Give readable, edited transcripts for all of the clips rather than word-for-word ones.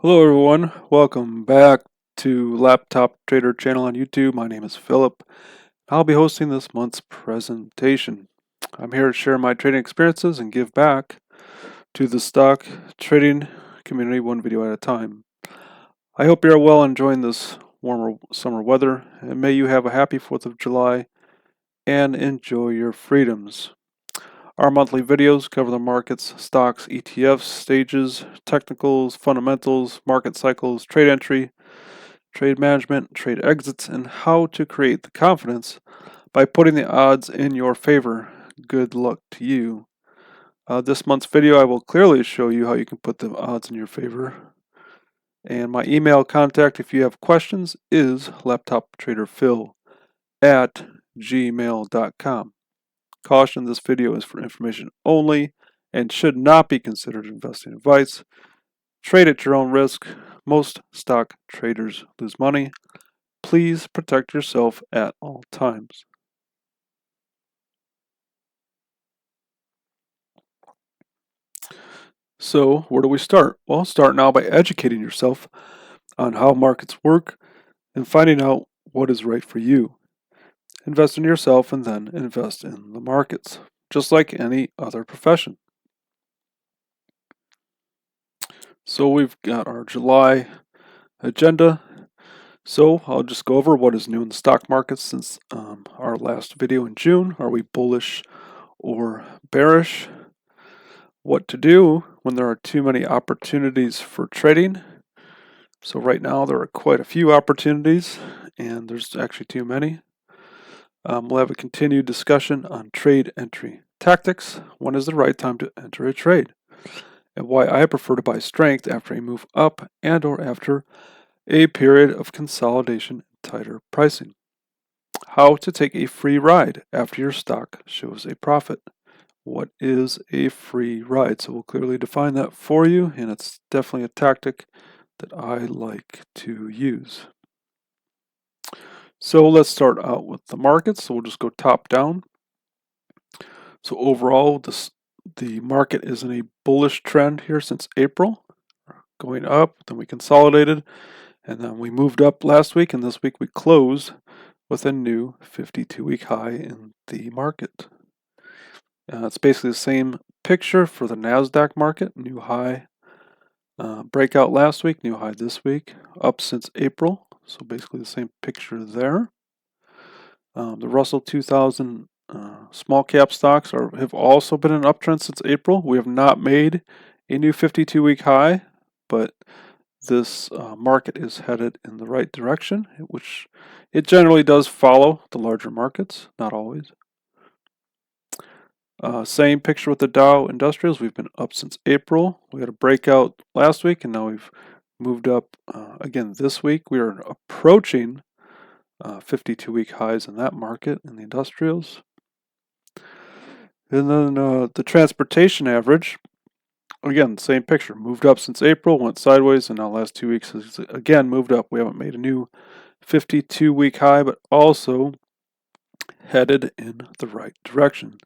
Hello everyone, welcome back to Laptop Trader channel on YouTube. My name is Philip. I'll be hosting this month's presentation. I'm here to share my trading experiences and give back to the stock trading community one video at a time. I hope you're well enjoying this warmer summer weather, and may you have a happy 4th of July and enjoy your freedoms. Our monthly videos cover the markets, stocks, ETFs, stages, technicals, fundamentals, market cycles, trade entry, trade management, trade exits, and how to create the confidence by putting the odds in your favor. Good luck to you. This month's video, I will clearly show you how you can put the odds in your favor. And my email contact, if you have questions, is laptoptraderphil@gmail.com. Caution, this video is for information only and should not be considered investing advice. Trade at your own risk. Most stock traders lose money. Please protect yourself at all times. So, where do we start? Well, start now by educating yourself on how markets work and finding out what is right for you. Invest in yourself and then invest in the markets, just like any other profession. So, we've got our July agenda. So, I'll just go over what is new in the stock market since our last video in June. Are we bullish or bearish? What to do when there are too many opportunities for trading. So right now there are quite a few opportunities, and there's actually too many. We'll have a continued discussion on trade entry tactics. When is the right time to enter a trade? And why I prefer to buy strength after a move up and or after a period of consolidation and tighter pricing. How to take a free ride after your stock shows a profit. What is a free ride? So we'll clearly define that for you, and it's definitely a tactic that I like to use. So let's start out with the markets. So we'll just go top down. So overall, the market is in a bullish trend here since April, going up. Then we consolidated, and then we moved up last week, and this week we closed with a new 52-week high in the market. It's basically the same picture for the NASDAQ market. New high breakout last week, new high this week, up since April. So basically the same picture there. The Russell 2000 small cap stocks have also been an uptrend since April. We have not made a new 52-week high, but this market is headed in the right direction, which it generally does follow the larger markets, not always. Same picture with the Dow Industrials. We've been up since April. We had a breakout last week, and now we've moved up again this week. We are approaching 52-week highs in that market in the industrials. And then the transportation average, again, same picture. Moved up since April, went sideways, and now last 2 weeks has again moved up. We haven't made a new 52-week high, but also headed in the right direction.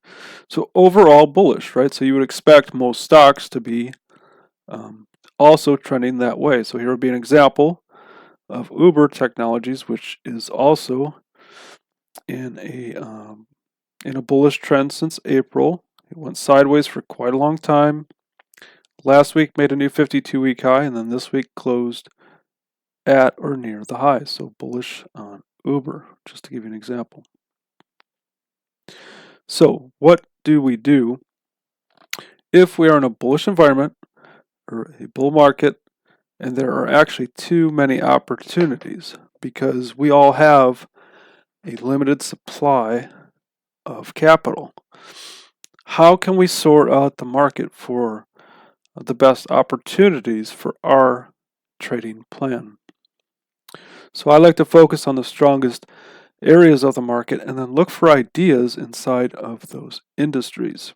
So overall bullish, right? So you would expect most stocks to be also trending that way. So here would be an example of Uber Technologies, which is also in a bullish trend since April. It went sideways for quite a long time. Last week made a new 52-week high, and then this week closed at or near the high. So bullish on Uber, just to give you an example. So what do we do if we are in a bullish environment or a bull market and there are actually too many opportunities? Because we all have a limited supply of capital. How can we sort out the market for the best opportunities for our trading plan? So I like to focus on the strongest areas of the market and then look for ideas inside of those industries.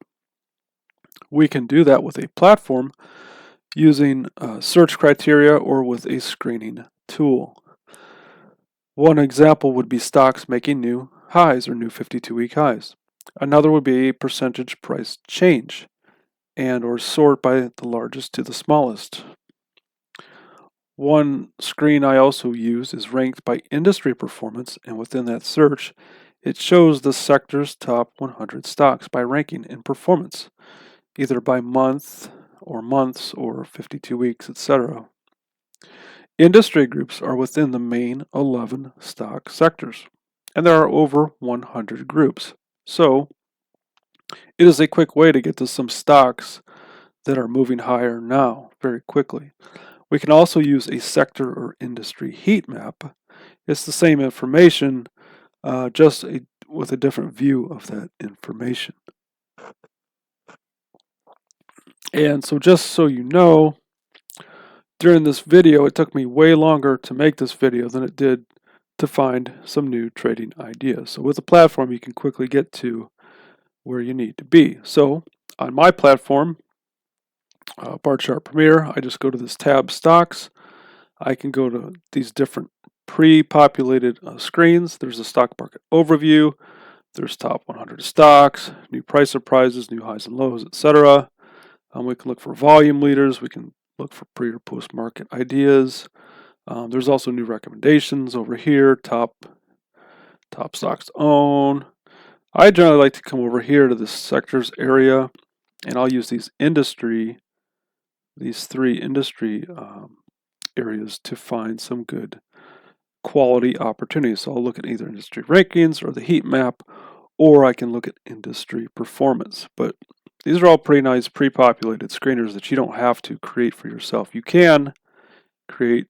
We can do that with a platform using search criteria or with a screening tool. One example would be stocks making new highs or new 52-week highs. Another would be a percentage price change and or sort by the largest to the smallest. One screen I also use is ranked by industry performance, and within that search, it shows the sector's top 100 stocks by ranking in performance, either by month or months or 52 weeks, etc. Industry groups are within the main 11 stock sectors, and there are over 100 groups. So, it is a quick way to get to some stocks that are moving higher now very quickly. We can also use a sector or industry heat map. It's the same information, with a different view of that information. And so just so you know, during this video, it took me way longer to make this video than it did to find some new trading ideas. So with the platform, you can quickly get to where you need to be. So on my platform, Bar Chart Premier, I just go to this tab Stocks. I can go to these different pre-populated screens. There's a stock market overview. There's top 100 stocks, new price surprises, new highs and lows, etc. We can look for volume leaders. We can look for pre or post market ideas. There's also new recommendations over here, top stocks to own. I generally like to come over here to this sectors area, and I'll use these three industry areas to find some good quality opportunities. So I'll look at either industry rankings or the heat map, or I can look at industry performance. But these are all pretty nice pre-populated screeners that you don't have to create for yourself. You can create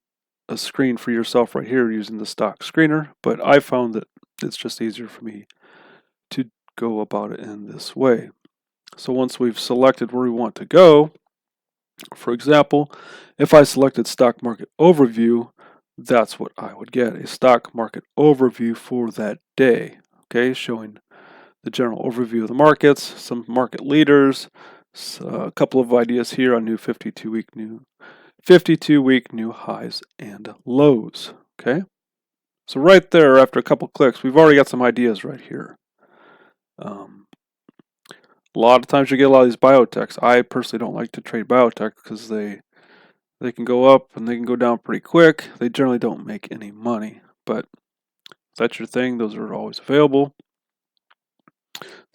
a screen for yourself right here using the stock screener, but I found that it's just easier for me to go about it in this way. So once we've selected where we want to go, for example, if I selected stock market overview, that's what I would get, a stock market overview for that day, okay, showing the general overview of the markets, some market leaders, a couple of ideas here on new 52-week new highs and lows, okay? So right there, after a couple clicks, we've already got some ideas right here. A lot of times you get a lot of these biotechs. I personally don't like to trade biotech because they can go up and they can go down pretty quick. They generally don't make any money, but if that's your thing, those are always available.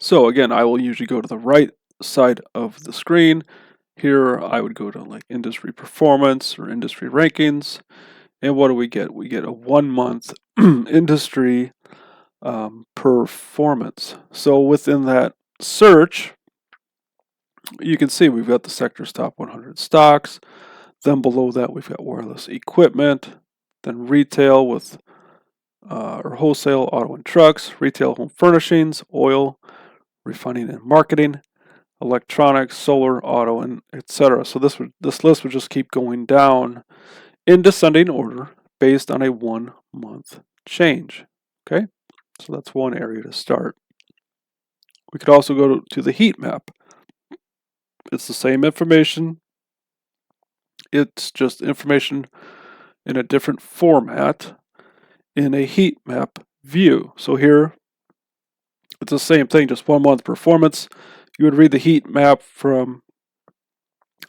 So again, I will usually go to the right side of the screen. Here I would go to like industry performance or industry rankings. And what do we get? We get a 1 month industry performance. So within that search, you can see we've got the sector's top 100 stocks. Then below that, we've got wireless equipment. Then retail with or wholesale auto and trucks, retail home furnishings, oil, refining and marketing, electronics, solar, auto, and etc. So this list would just keep going down in descending order based on a 1 month change. Okay, so that's one area to start. We could also go to the heat map. It's the same information. It's just information in a different format in a heat map view. So here, it's the same thing, just 1 month performance. You would read the heat map from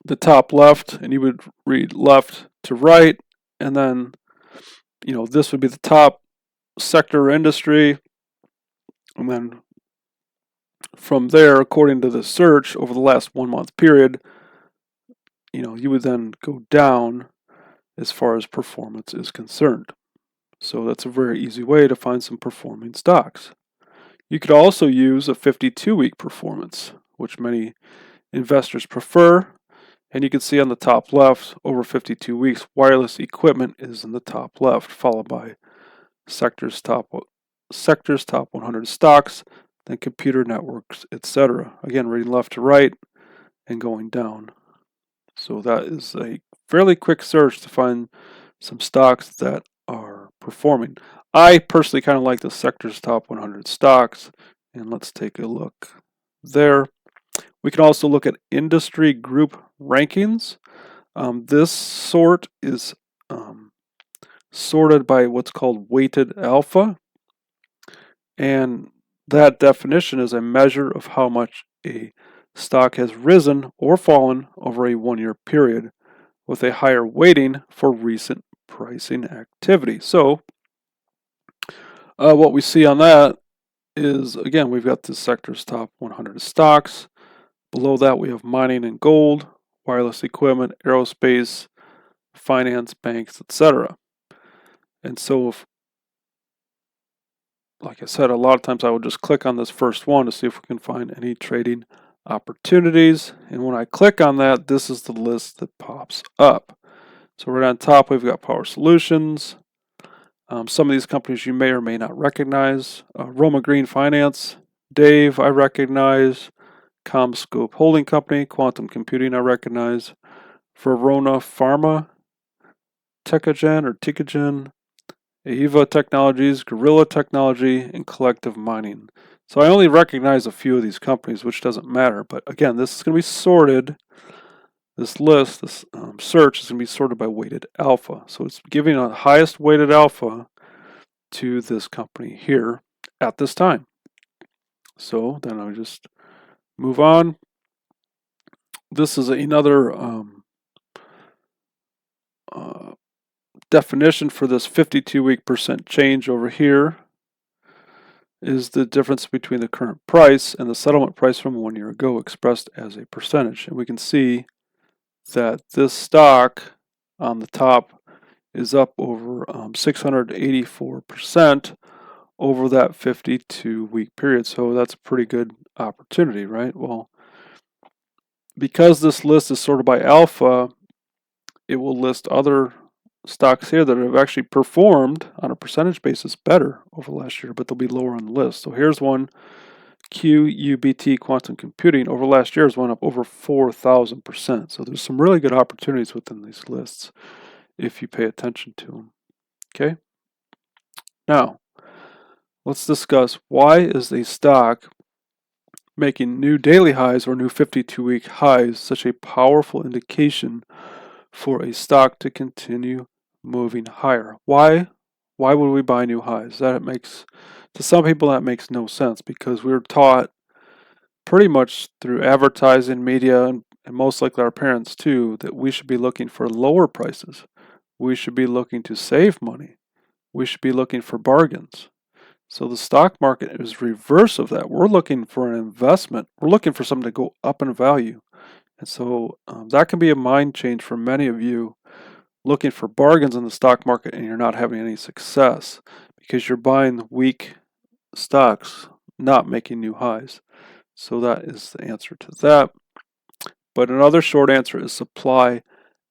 the top left, and you would read left to right, and then, this would be the top sector industry, and then from there, according to the search over the last 1 month period, you would then go down as far as performance is concerned. So that's a very easy way to find some performing stocks. You could also use a 52-week performance, which many investors prefer. And you can see on the top left, over 52 weeks, wireless equipment is in the top left, followed by sectors top 100 stocks, then computer networks, etc. Again, reading left to right and going down. So that is a fairly quick search to find some stocks that are performing. I personally kind of like the sector's top 100 stocks, and let's take a look there. We can also look at industry group rankings. This sort is sorted by what's called weighted alpha, and that definition is a measure of how much a stock has risen or fallen over a 1 year period with a higher weighting for recent pricing activity. So what we see on that is, again, we've got the sector's top 100 stocks. Below that, we have mining and gold, wireless equipment, aerospace, finance, banks, etc. And so, like I said, a lot of times I will just click on this first one to see if we can find any trading opportunities. And when I click on that, this is the list that pops up. So right on top, we've got Power Solutions. Some of these companies you may or may not recognize. Roma Green Finance, Dave, I recognize. CommScope Holding Company, Quantum Computing, I recognize. Verona Pharma, Tecogen, Aeva Technologies, Gorilla Technology, and Collective Mining. So I only recognize a few of these companies, which doesn't matter. But again, this is going to be sorted. This list, this search is going to be sorted by weighted alpha. So it's giving a highest weighted alpha to this company here at this time. So then I'll just move on. This is another definition for this 52-week percent change over here is the difference between the current price and the settlement price from 1 year ago expressed as a percentage. And we can see that this stock on the top is up over 684% over that 52-week period. So that's a pretty good opportunity, right? Well, because this list is sorted by alpha, it will list other stocks here that have actually performed on a percentage basis better over last year, but they'll be lower on the list. So here's one, QUBT Quantum Computing, over last year has went up over 4,000%. So there's some really good opportunities within these lists if you pay attention to them. Okay. Now, let's discuss, why is a stock making new daily highs or new 52-week highs such a powerful indication for a stock to continue moving higher? Why would we buy new highs? To some people that makes no sense, because we're taught pretty much through advertising, media, and most likely our parents too, that we should be looking for lower prices. We should be looking to save money. We should be looking for bargains. So the stock market is reverse of that. We're looking for an investment. We're looking for something to go up in value. And so that can be a mind change for many of you, looking for bargains in the stock market and you're not having any success because you're buying weak stocks, not making new highs. So that is the answer to that. But another short answer is supply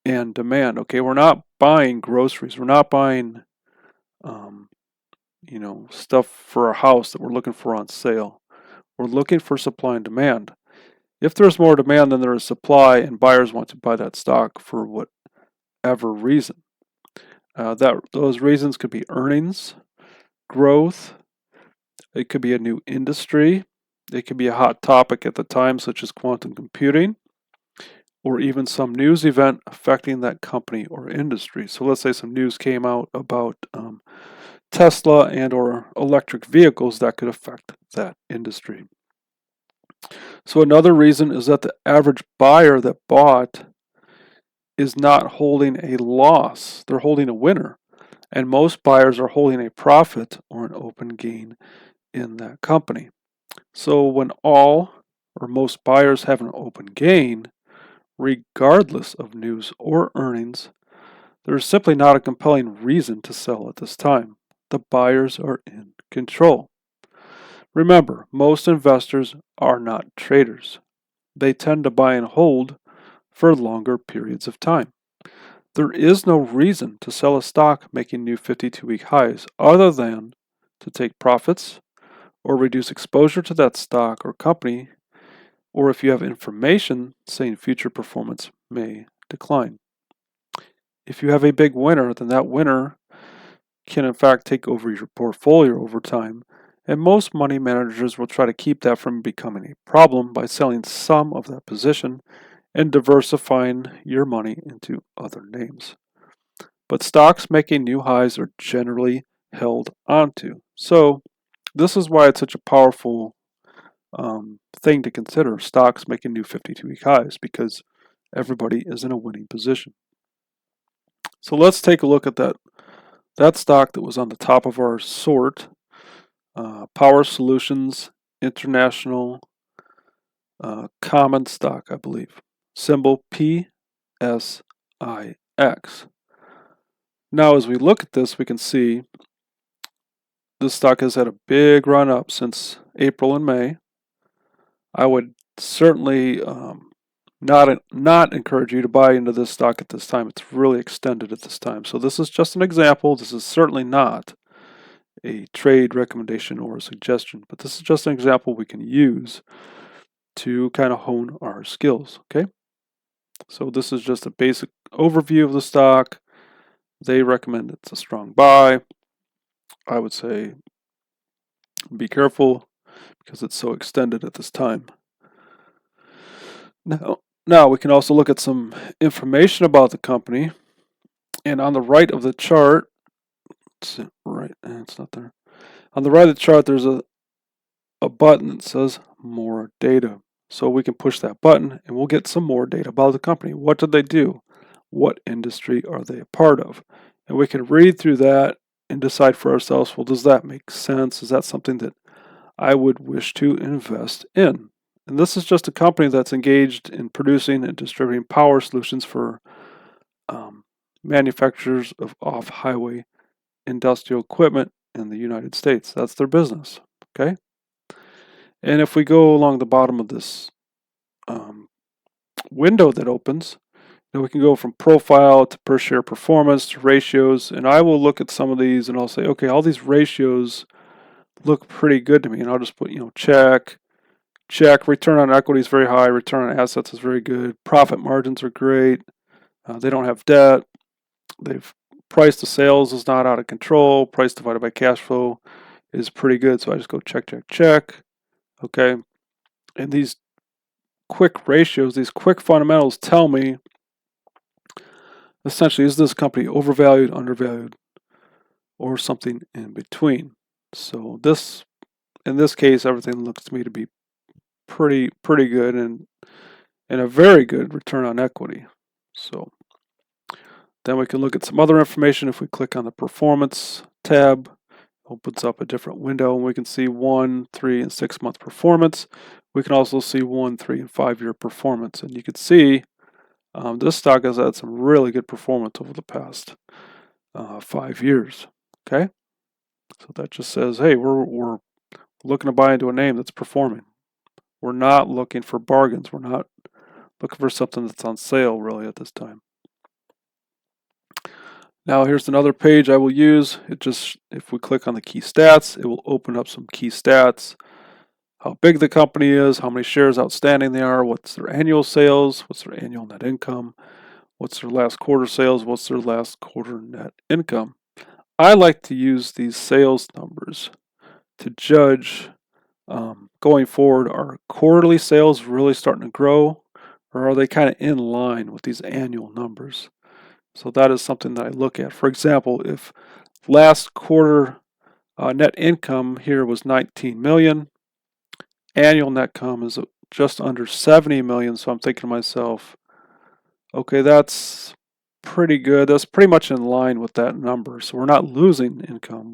and demand. Okay, we're not buying groceries. We're not buying stuff for our house that we're looking for on sale. We're looking for supply and demand. If there's more demand than there is supply and buyers want to buy that stock for whatever reason, those reasons could be earnings, growth, it could be a new industry, it could be a hot topic at the time such as quantum computing, or even some news event affecting that company or industry. So let's say some news came out about Tesla and or electric vehicles that could affect that industry. So another reason is that the average buyer that bought is not holding a loss. They're holding a winner. And most buyers are holding a profit or an open gain in that company. So when all or most buyers have an open gain, regardless of news or earnings, there is simply not a compelling reason to sell at this time. The buyers are in control. Remember, most investors are not traders. They tend to buy and hold for longer periods of time. There is no reason to sell a stock making new 52-week highs other than to take profits or reduce exposure to that stock or company, or if you have information saying future performance may decline. If you have a big winner, then that winner can in fact take over your portfolio over time, and most money managers will try to keep that from becoming a problem by selling some of that position and diversifying your money into other names. But stocks making new highs are generally held onto. So this is why it's such a powerful thing to consider, stocks making new 52-week highs, because everybody is in a winning position. So let's take a look at that stock that was on the top of our sort. Power Solutions International Common Stock, I believe. Symbol PSIX. Now, as we look at this, we can see this stock has had a big run up since April and May. I would certainly not encourage you to buy into this stock at this time. It's really extended at this time. So this is just an example. This is certainly not a trade recommendation or a suggestion, but this is just an example we can use to kind of hone our skills. Okay, so this is just a basic overview of the stock. They recommend it's a strong buy. I would say be careful because it's so extended at this time. Now we can also look at some information about the company, and on the right of the chart, it's not there. On the right of the chart, there's a button that says More Data. So we can push that button and we'll get some more data about the company. What did they do? What industry are they a part of? And we can read through that and decide for ourselves, well, does that make sense? Is that something that I would wish to invest in? And this is just a company that's engaged in producing and distributing power solutions for manufacturers of off-highway industrial equipment in the United States. That's their business. Okay. And if we go along the bottom of this window that opens, we can go from profile to per share performance to ratios. And I will look at some of these and I'll say, okay, all these ratios look pretty good to me. And I'll just put, check. Return on equity is very high. Return on assets is very good. Profit margins are great. They don't have debt. They've price to sales is not out of control. Price divided by cash flow is pretty good. So I just go check. Okay. And these quick ratios, these quick fundamentals tell me essentially, is this company overvalued, undervalued, or something in between? So in this case, everything looks to me to be pretty good and a very good return on equity. So then we can look at some other information. If we click on the performance tab, opens up a different window and we can see 1, 3, and 6 month performance. We can also see 1, 3, and 5 year performance. And you can see this stock has had some really good performance over the past 5 years. Okay, so that just says, hey, we're looking to buy into a name that's performing. We're not looking for bargains. We're not looking for something that's on sale really at this time. Now here's another page I will use. If we click on the key stats, it will open up some key stats. How big the company is, how many shares outstanding they are, what's their annual sales, what's their annual net income, what's their last quarter sales, what's their last quarter net income. I like to use these sales numbers to judge going forward, are quarterly sales really starting to grow, or are they kind of in line with these annual numbers? So that is something that I look at. For example, if last quarter net income here was 19 million, annual net income is just under 70 million. So I'm thinking to myself, okay, that's pretty good. That's pretty much in line with that number. So we're not losing income.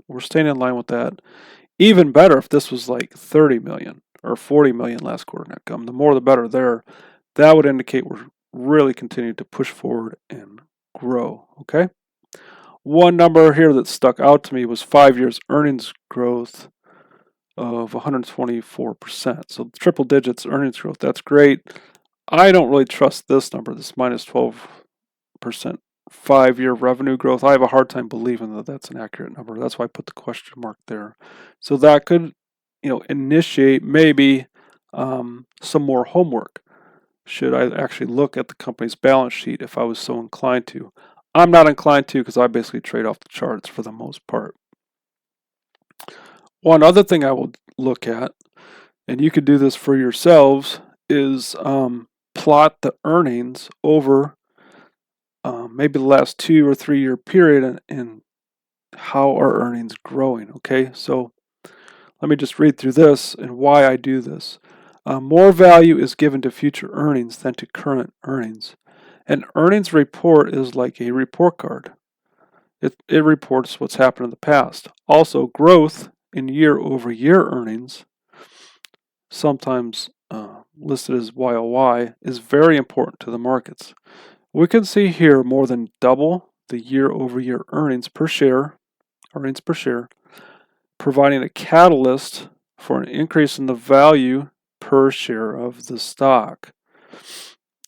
We're staying in line with that. Even better if this was like 30 million or 40 million last quarter net income. The more the better there. That would indicate we're really continuing to push forward and grow. Okay. One number here that stuck out to me was 5 years earnings growth of 124%. So triple digits earnings growth. That's great. I don't really trust this number, this minus 12% 5-year revenue growth. I have a hard time believing that that's an accurate number. That's why I put the question mark there. So that could, initiate maybe some more homework. Should I actually look at the company's balance sheet if I was so inclined to? I'm not inclined to because I basically trade off the charts for the most part. One other thing I will look at, and you could do this for yourselves, is plot the earnings over maybe the last 2 or 3 year period and how are earnings growing. Okay, so let me just read through this and why I do this. More value is given to future earnings than to current earnings. An earnings report is like a report card. It reports what's happened in the past. Also, growth in year-over-year earnings, sometimes listed as YOY, is very important to the markets. We can see here more than double the year-over-year earnings per share, providing a catalyst for an increase in the value per share of the stock.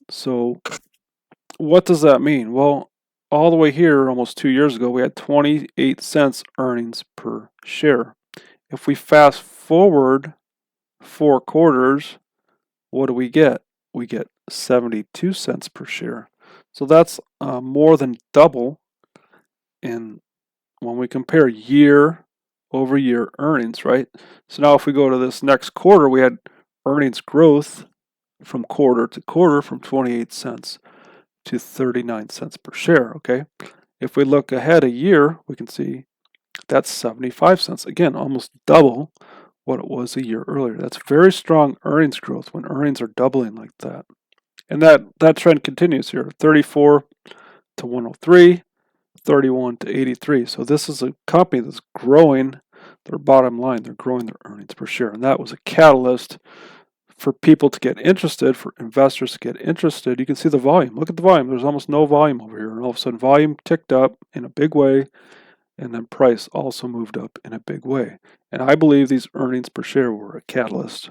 So what does that mean? Well, all the way here, almost 2 years ago, we had 28 cents earnings per share. If we fast forward 4 quarters, what do we get? We get 72 cents per share. So that's more than double in when we compare year over year earnings, right? So now if we go to this next quarter, we had earnings growth from quarter to quarter from 28 cents to 39 cents per share, okay? If we look ahead a year, we can see that's 75 cents. Again, almost double what it was a year earlier. That's very strong earnings growth when earnings are doubling like that. And that trend continues here, 34 to 103, 31 to 83. So this is a company that's growing their bottom line. They're growing their earnings per share. And that was a catalyst for people to get interested, for investors to get interested. You can see the volume. Look at the volume. There's almost no volume over here. And all of a sudden, volume ticked up in a big way, and then price also moved up in a big way. And I believe these earnings per share were a catalyst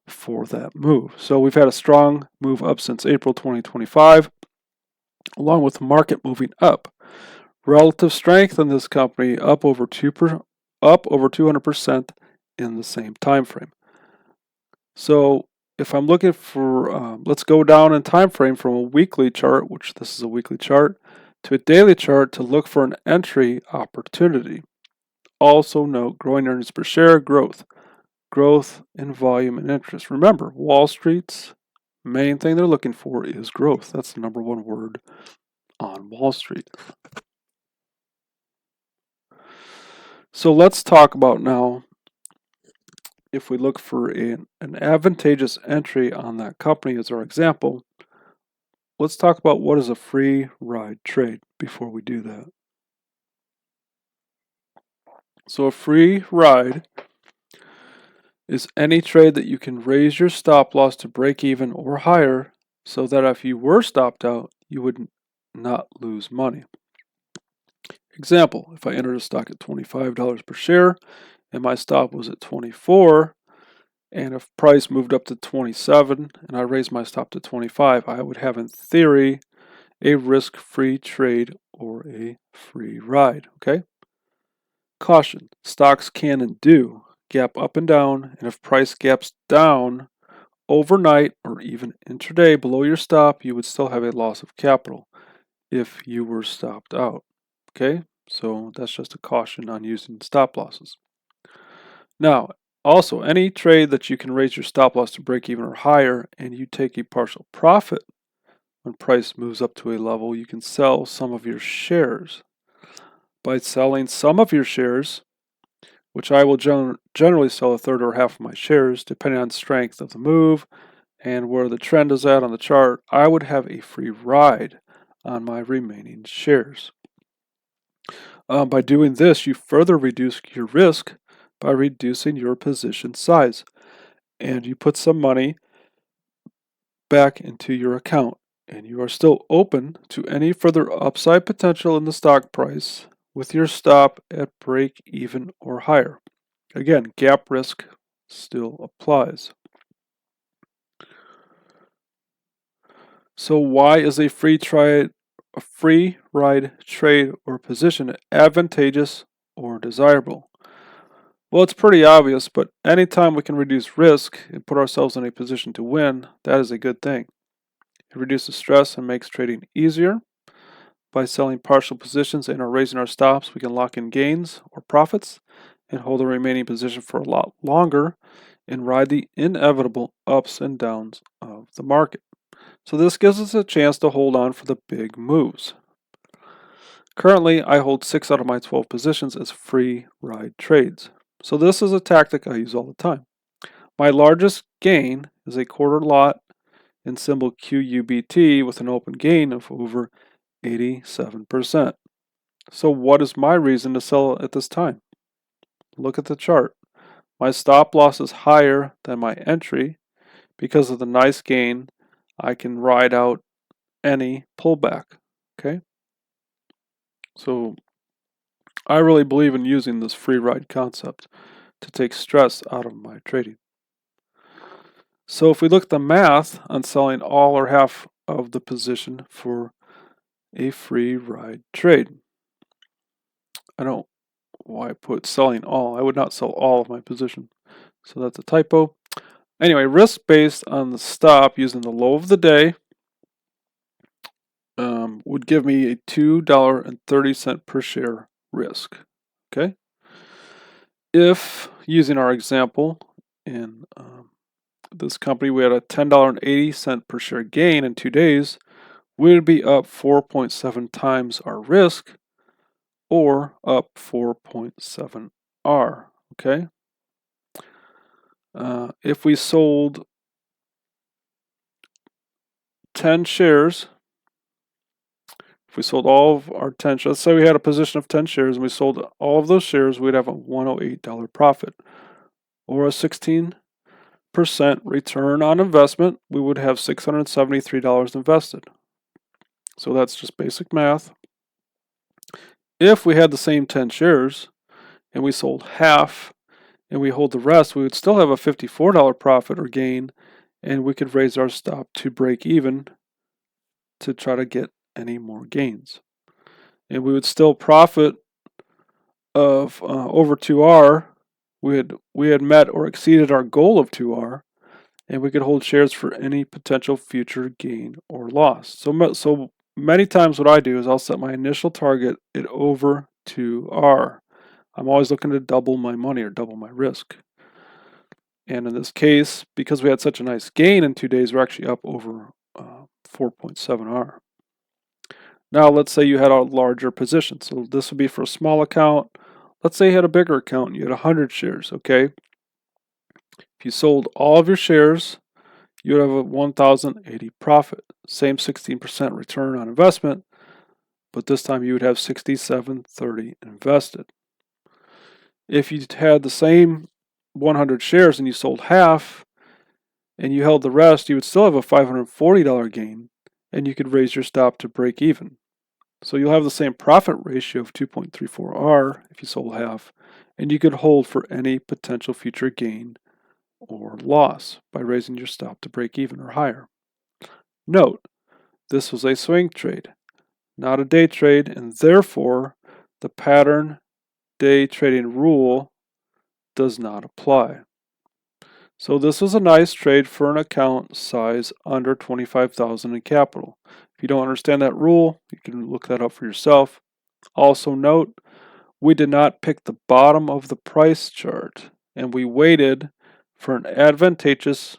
for that move. So we've had a strong move up since April 2025, along with the market moving up. Relative strength in this company up over 200% in the same time frame. So if I'm looking for, let's go down in time frame from a weekly chart, which this is a weekly chart, to a daily chart to look for an entry opportunity. Also note growing earnings per share, growth in volume and interest. Remember, Wall Street's main thing they're looking for is growth. That's the number one word on Wall Street. So let's talk about now, if we look for an advantageous entry on that company as our example, let's talk about what is a free ride trade before we do that. So a free ride is any trade that you can raise your stop loss to break even or higher so that if you were stopped out, you would not lose money. Example, if I entered a stock at $25 per share and my stop was at 24, and if price moved up to 27 and I raised my stop to 25, I would have in theory a risk-free trade or a free ride, okay? Caution, stocks can and do gap up and down, and if price gaps down overnight or even intraday below your stop, you would still have a loss of capital if you were stopped out, okay? So that's just a caution on using stop losses. Now, also, any trade that you can raise your stop loss to break even or higher and you take a partial profit when price moves up to a level, you can sell some of your shares. By selling some of your shares, which I will generally sell a third or half of my shares, depending on the strength of the move and where the trend is at on the chart, I would have a free ride on my remaining shares. By doing this, you further reduce your risk by reducing your position size, and you put some money back into your account, and you are still open to any further upside potential in the stock price with your stop at break even or higher. Again, gap risk still applies. So why is a free ride trade or position advantageous or desirable? Well, it's pretty obvious, but anytime we can reduce risk and put ourselves in a position to win, that is a good thing. It reduces stress and makes trading easier. By selling partial positions and or raising our stops, we can lock in gains or profits and hold the remaining position for a lot longer and ride the inevitable ups and downs of the market. So this gives us a chance to hold on for the big moves. Currently, I hold 6 out of my 12 positions as free ride trades. So this is a tactic I use all the time. My largest gain is a quarter lot in symbol QUBT with an open gain of over 87%. So what is my reason to sell at this time? Look at the chart. My stop loss is higher than my entry because of the nice gain. I can ride out any pullback. Okay? So I really believe in using this free ride concept to take stress out of my trading. So if we look at the math on selling all or half of the position for a free ride trade. I don't know why I put selling all. I would not sell all of my position. So that's a typo. Anyway, risk based on the stop using the low of the day would give me a $2.30 per share risk. Okay. If using our example in this company, we had a $10.80 per share gain in 2 days, we would be up 4.7 times our risk, or up 4.7 R. Okay. If we sold 10 shares, if we sold all of our 10 shares, let's say we had a position of 10 shares and we sold all of those shares, we'd have a $108 profit, or a 16% return on investment. We would have $673 invested. So that's just basic math. If we had the same 10 shares and we sold half and we hold the rest, we would still have a $54 profit or gain, and we could raise our stop to break even to try to get any more gains. And we would still profit of over 2R. We had met or exceeded our goal of 2R, and we could hold shares for any potential future gain or loss. So many times what I do is I'll set my initial target at over 2R. I'm always looking to double my money or double my risk. And in this case, because we had such a nice gain in 2 days, we're actually up over 4.7R. Now, let's say you had a larger position. So this would be for a small account. Let's say you had a bigger account and you had 100 shares, okay? If you sold all of your shares, you would have a 1,080 profit. Same 16% return on investment, but this time you would have 6730 invested. If you had the same 100 shares and you sold half and you held the rest, you would still have a $540 gain, and you could raise your stop to break even. So you'll have the same profit ratio of 2.34R if you sold half, and you could hold for any potential future gain or loss by raising your stop to break even or higher. Note, this was a swing trade, not a day trade, and therefore the pattern day trading rule does not apply. So this was a nice trade for an account size under $25,000 in capital. If you don't understand that rule, you can look that up for yourself. Also note, we did not pick the bottom of the price chart, and we waited for an advantageous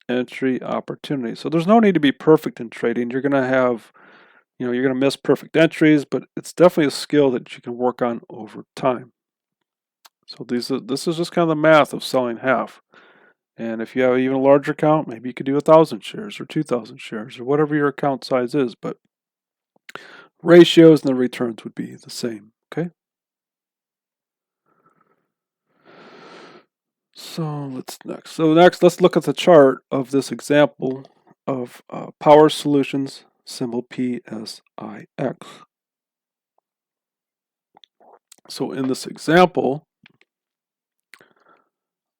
entry opportunity. So there's no need to be perfect in trading. You're going to have, you're going to miss perfect entries, but it's definitely a skill that you can work on over time. So this is just kind of the math of selling half. And if you have even a larger account, maybe you could do 1,000 shares or 2,000 shares or whatever your account size is, but ratios and the returns would be the same, okay? So next let's look at the chart of this example of Power Solutions, symbol PSIX. So in this example,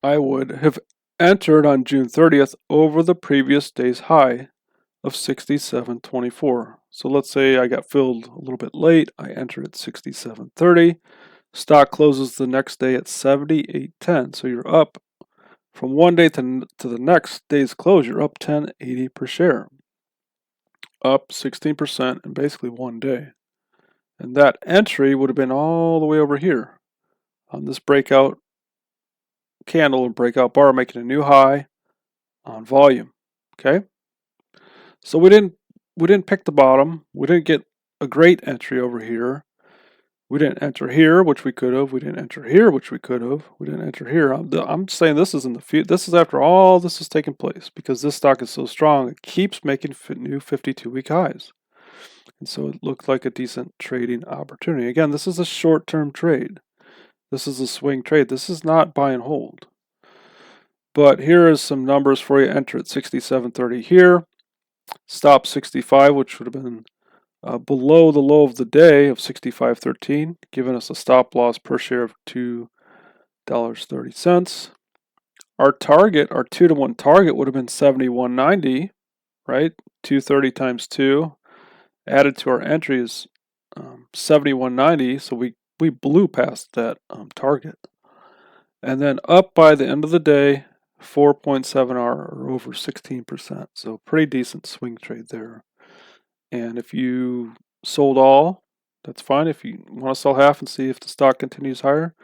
I would have entered on June 30th over the previous day's high of 67.24. So let's say I got filled a little bit late. I entered at 67.30. Stock closes the next day at 78.10. So you're up from one day to the next day's close. You're up 10.80 per share, up 16% in basically one day. And that entry would have been all the way over here on this breakout candle and breakout bar, making a new high on volume. Okay, so we didn't pick the bottom. We didn't get a great entry over here, We didn't enter here, which we could have. We didn't enter here, which we could have. We didn't enter here. I'm saying this is in the future. This is after all this has taken place because this stock is so strong. It keeps making new 52-week highs. And so it looked like a decent trading opportunity. Again, this is a short-term trade. This is a swing trade. This is not buy and hold. But here is some numbers for you. Enter at 67.30 here. Stop 65, which would have been below the low of the day of 65.13, giving us a stop loss per share of $2.30. Our target, our 2-to-1 target would have been 71.90, right? 230 times 2 added to our entry is 71.90, so we blew past that target. And then up by the end of the day, 4.7R or over 16%. So pretty decent swing trade there. And if you sold all, that's fine. If you want to sell half and see if the stock continues higher,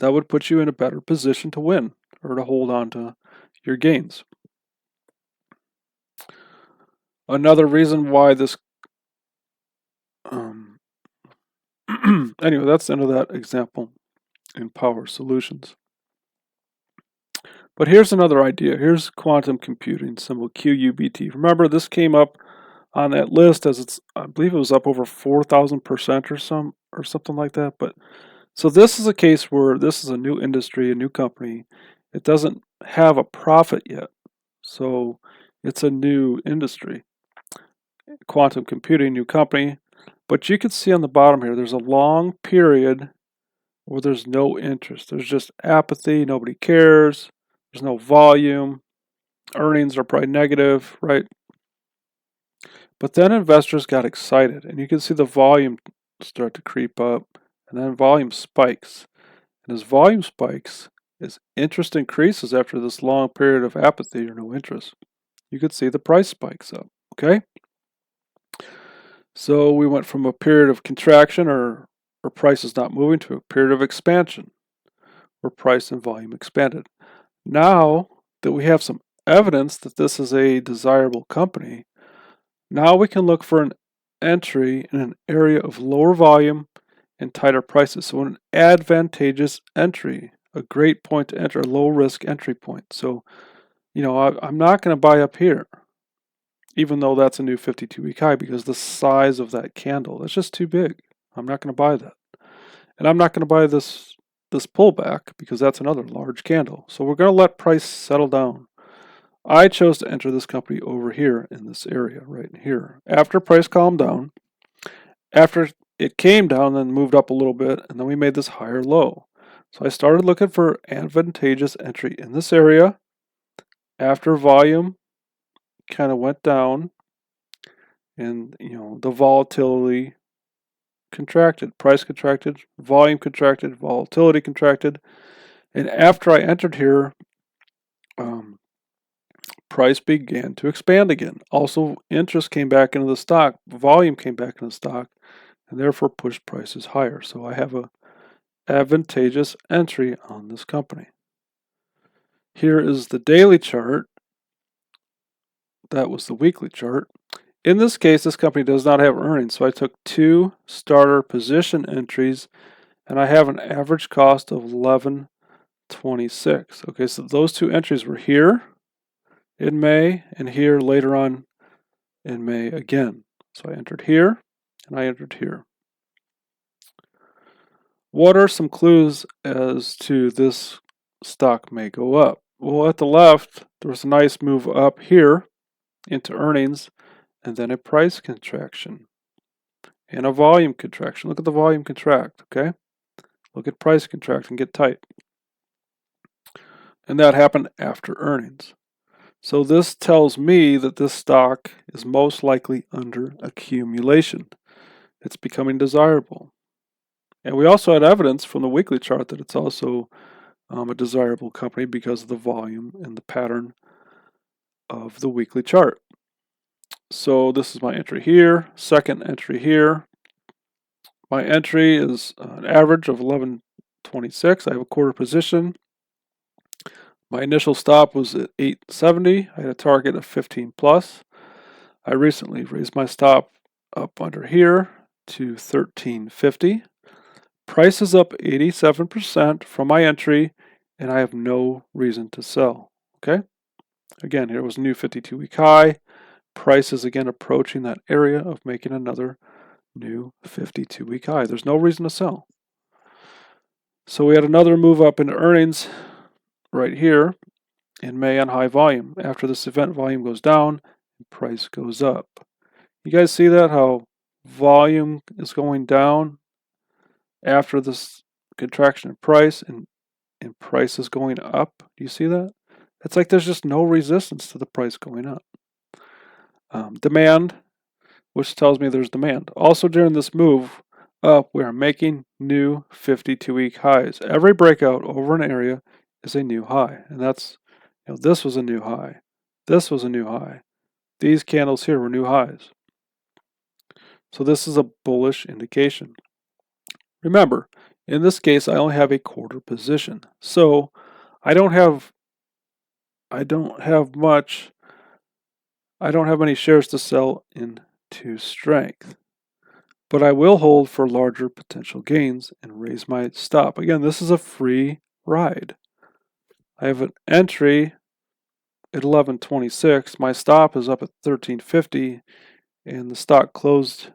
that would put you in a better position to win or to hold on to your gains. Another reason why this anyway, that's the end of that example in Power Solutions. But here's another idea. Here's quantum computing, symbol QUBT. Remember, this came up on that list as it's, I believe it was up over 4,000% or something like that. But so this is a case where this is a new industry, a new company. It doesn't have a profit yet. So it's a new industry. Quantum computing, new company. But you can see on the bottom here, there's a long period where there's no interest. There's just apathy, nobody cares. There's no volume. Earnings are probably negative, right? But then investors got excited, and you can see the volume start to creep up, and then volume spikes. And as volume spikes, as interest increases after this long period of apathy or no interest, you could see the price spikes up, okay? So we went from a period of contraction or prices not moving to a period of expansion where price and volume expanded. Now that we have some evidence that this is a desirable company, now we can look for an entry in an area of lower volume and tighter prices. So an advantageous entry, a great point to enter, a low risk entry point. So, you know, I'm not going to buy up here, even though that's a new 52-week high, because the size of that candle, that's just too big. I'm not going to buy that. And I'm not going to buy this pullback because that's another large candle. So we're going to let price settle down. I chose to enter this company over here in this area right here. After price calmed down, after it came down, then moved up a little bit, and then we made this higher low. So I started looking for advantageous entry in this area. After volume kind of went down, and you know the volatility contracted, price contracted, volume contracted, volatility contracted, and after I entered here, price began to expand again. Also, interest came back into the stock, volume came back into the stock, and therefore pushed prices higher. So I have a advantageous entry on this company. Here is the daily chart. That was the weekly chart. In this case, this company does not have earnings, so I took 2 starter position entries, and I have an average cost of $11.26. Okay, so those 2 entries were here in May and here later on in May again. So I entered here and I entered here. What are some clues as to this stock may go up? Well, at the left, there was a nice move up here into earnings, and then a price contraction and a volume contraction. Look at the volume contract, okay? Look at price contract and get tight. And that happened after earnings. So this tells me that this stock is most likely under accumulation. It's becoming desirable. And we also had evidence from the weekly chart that it's also a desirable company because of the volume and the pattern of the weekly chart. So this is my entry here, second entry here. My entry is an average of 11.26. I have a quarter position. My initial stop was at 8.70. I had a target of 15 plus. I recently raised my stop up under here to 13.50. Price is up 87% from my entry, and I have no reason to sell. Okay? Again, here was a new 52-week high. Price is again approaching that area of making another new 52-week high. There's no reason to sell. So we had another move up into earnings right here in May on high volume. After this event, volume goes down and price goes up. You guys see that? How volume is going down after this contraction in price and price is going up. Do you see that? It's like there's just no resistance to the price going up. Demand, which tells me there's demand. Also during this move up, we are making new 52-week highs. Every breakout over an area is a new high. And that's, this was a new high. This was a new high. These candles here were new highs. So this is a bullish indication. Remember, in this case, I only have a quarter position. So I don't have many shares to sell into strength. But I will hold for larger potential gains and raise my stop. Again, this is a free ride. I have an entry at 11.26. My stop is up at 13.50, and the stock closed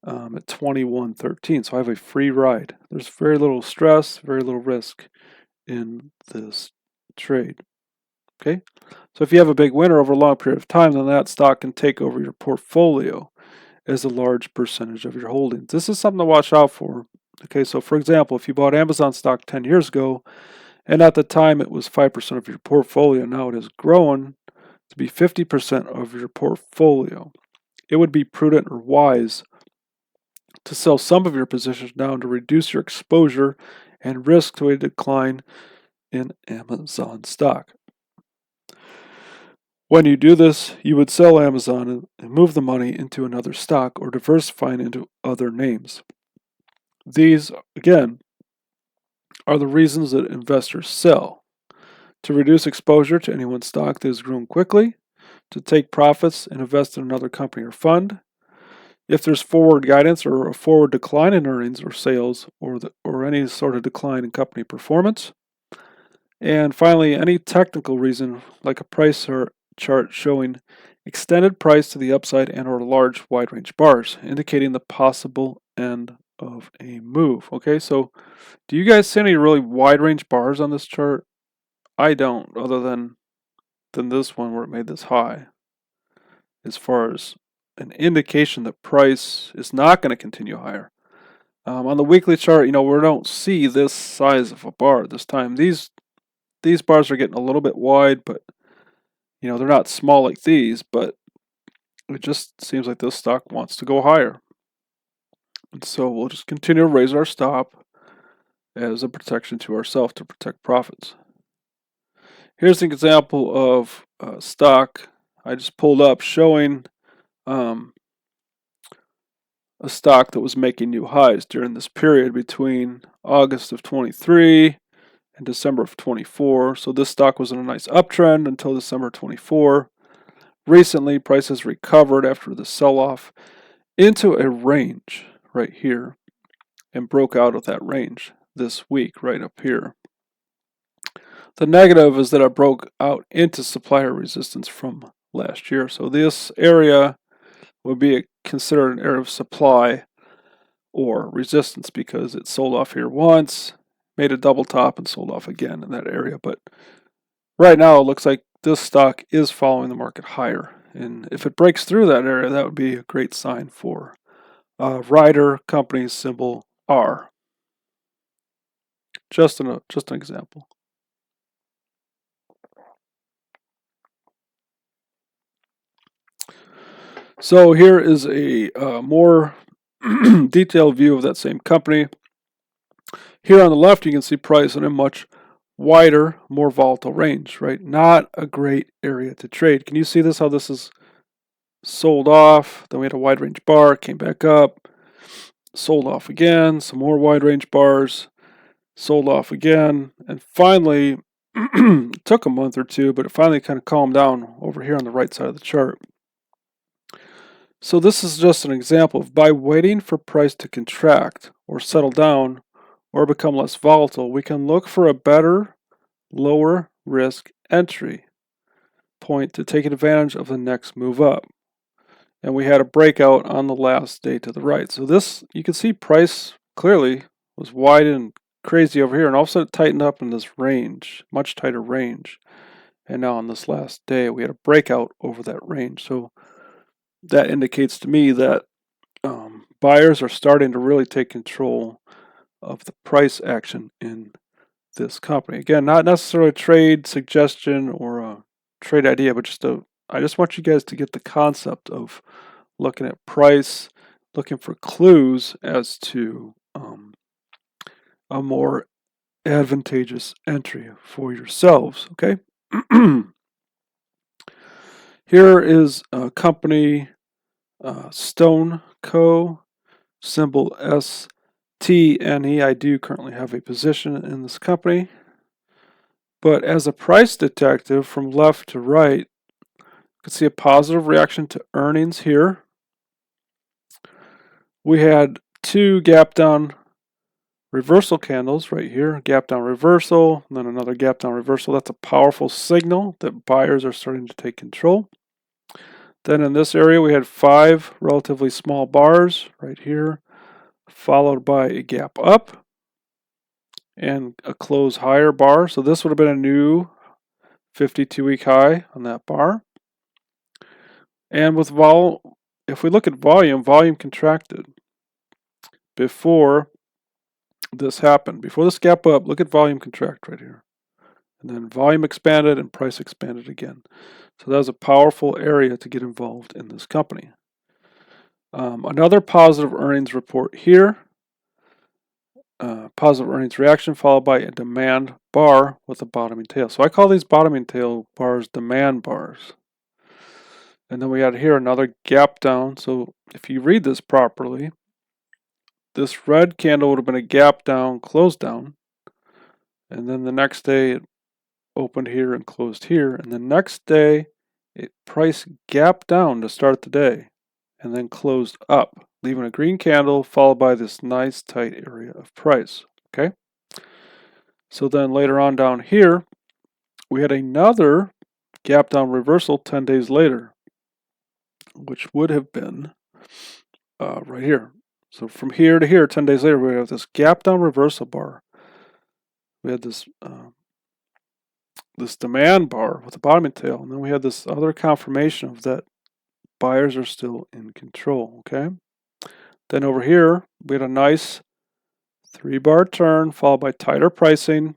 at 21.13. So I have a free ride. There's very little stress, very little risk in this trade. Okay, so if you have a big winner over a long period of time, then that stock can take over your portfolio as a large percentage of your holdings. This is something to watch out for. Okay, so for example, if you bought Amazon stock 10 years ago, and at the time it was 5% of your portfolio, now it has grown to be 50% of your portfolio. It would be prudent or wise to sell some of your positions down to reduce your exposure and risk to a decline in Amazon stock. When you do this, you would sell Amazon and move the money into another stock or diversifying into other names. These, again, are the reasons that investors sell: to reduce exposure to any one stock that has grown quickly, to take profits and invest in another company or fund, if there's forward guidance or a forward decline in earnings or sales or any sort of decline in company performance, and finally, any technical reason like a price or chart showing extended price to the upside and or large wide range bars indicating the possible end of a move. Okay, so do you guys see any really wide range bars on this chart? I don't, other than this one where it made this high, as far as an indication that price is not going to continue higher. On the weekly chart, we don't see this size of a bar this time. These bars are getting a little bit wide, but they're not small like these, but it just seems like this stock wants to go higher. And so we'll just continue to raise our stop as a protection to ourselves to protect profits. Here's an example of stock I just pulled up showing a stock that was making new highs during this period between August of 23 and December of 24. So this stock was in a nice uptrend until December 24. Recently, prices recovered after the sell-off into a range right here and broke out of that range this week right up here. The negative is that it broke out into supplier resistance from last year. So this area would be considered an area of supply or resistance because it sold off here once, made a double top, and sold off again in that area. But right now, it looks like this stock is following the market higher. And if it breaks through that area, that would be a great sign for Ryder company symbol R. Just an example. So here is a more detailed view of that same company. Here on the left, you can see price in a much wider, more volatile range, right? Not a great area to trade. Can you see this, how this is sold off? Then we had a wide range bar, came back up, sold off again, some more wide range bars, sold off again, and finally, it took a month or two, but it finally kind of calmed down over here on the right side of the chart. So this is just an example of by waiting for price to contract or settle down or become less volatile, we can look for a better, lower risk entry point to take advantage of the next move up. And we had a breakout on the last day to the right. So this, you can see price clearly was wide and crazy over here, and all of a sudden it tightened up in this range, much tighter range. And now on this last day, we had a breakout over that range. So that indicates to me that buyers are starting to really take control of the price action in this company. Again, not necessarily a trade suggestion or a trade idea, but I just want you guys to get the concept of looking at price, looking for clues as to a more advantageous entry for yourselves. Okay. Here is a company, Stone Co. Symbol STNE. I do currently have a position in this company. But as a price detective from left to right, you can see a positive reaction to earnings here. We had two gap down reversal candles right here, gap down reversal, and then another gap down reversal. That's a powerful signal that buyers are starting to take control. Then in this area, we had 5 relatively small bars right here, followed by a gap up and a close higher bar. So this would have been a new 52-week high on that bar. And with if we look at volume contracted before this happened. Before this gap up, look at volume contract right here. And then volume expanded and price expanded again. So that was a powerful area to get involved in this company. Another positive earnings report here. Positive earnings reaction followed by a demand bar with a bottoming tail. So I call these bottoming tail bars demand bars. And then we had here another gap down. So if you read this properly, this red candle would have been a gap down, closed down. And then the next day it opened here and closed here. And the next day it price gapped down to start the day and then closed up, leaving a green candle followed by this nice tight area of price. Okay. So then later on down here, we had another gap down reversal 10 days later, which would have been right here. So from here to here, 10 days later, we have this gap down reversal bar. We had this this demand bar with a bottoming tail, and then we had this other confirmation of that buyers are still in control. Okay. Then over here, we had a nice 3-bar turn followed by tighter pricing,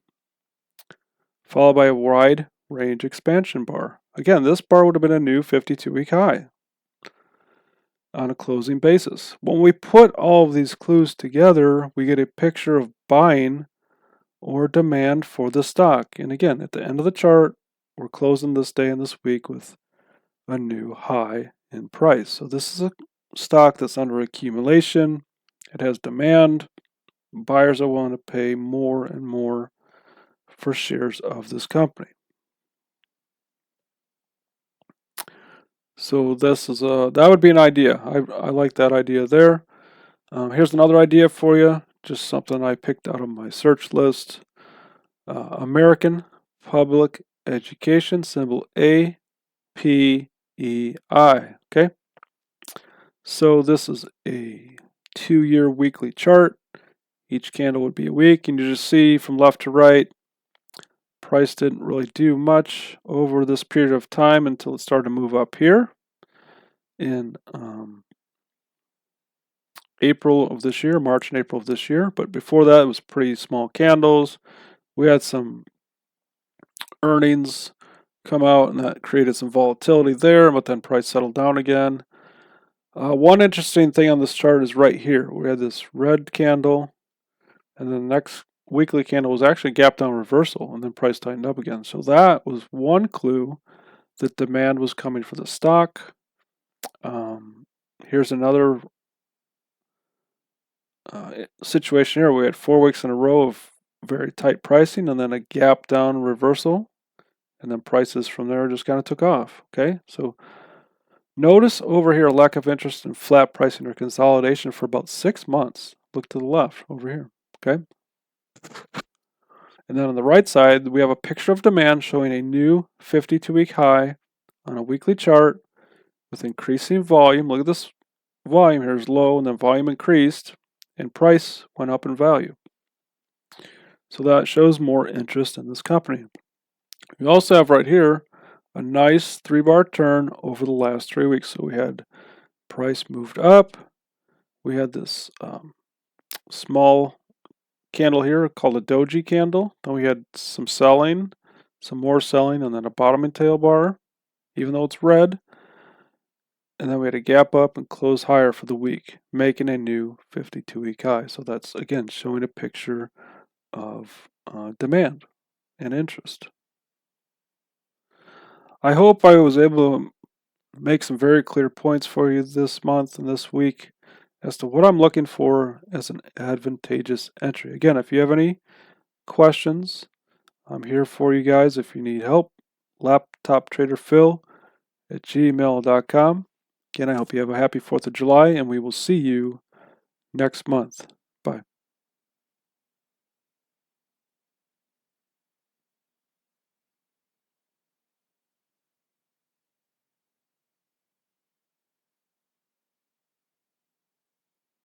followed by a wide range expansion bar. Again, this bar would have been a new 52-week high on a closing basis. When we put all of these clues together, we get a picture of buying or demand for the stock. And again, at the end of the chart, we're closing this day and this week with a new high in price. So this is a stock that's under accumulation. It has demand. Buyers are willing to pay more and more for shares of this company. So this is that would be an idea. I like that idea there. Here's another idea for you. Just something I picked out of my search list. American Public Education, symbol APEI. Okay. So this is a 2-year weekly chart. Each candle would be a week, and you just see from left to right, price didn't really do much over this period of time until it started to move up here in April of this year, March and April of this year. But before that, it was pretty small candles. We had some earnings come out, and that created some volatility there, but then price settled down again. One interesting thing on this chart is right here. We had this red candle, and then the next weekly candle was actually gap down reversal, and then price tightened up again. So that was one clue that demand was coming for the stock. Here's another situation here. We had 4 weeks in a row of very tight pricing, and then a gap down reversal, and then prices from there just kind of took off. Okay, so Notice over here lack of interest in flat pricing or consolidation for about 6 months. Look to the left over here, okay? And then on the right side, we have a picture of demand showing a new 52-week high on a weekly chart with increasing volume. Look at this volume here is low, and then volume increased, and price went up in value. So that shows more interest in this company. We also have right here a nice 3-bar turn over the last 3 weeks. So we had price moved up. We had this small candle here called a doji candle. Then we had some selling, some more selling, and then a bottoming tail bar, even though it's red. And then we had a gap up and close higher for the week, making a new 52-week high. So that's, again, showing a picture of demand and interest. I hope I was able to make some very clear points for you this month and this week as to what I'm looking for as an advantageous entry. Again, if you have any questions, I'm here for you guys. If you need help, laptoptraderphil@gmail.com. Again, I hope you have a happy 4th of July, and we will see you next month.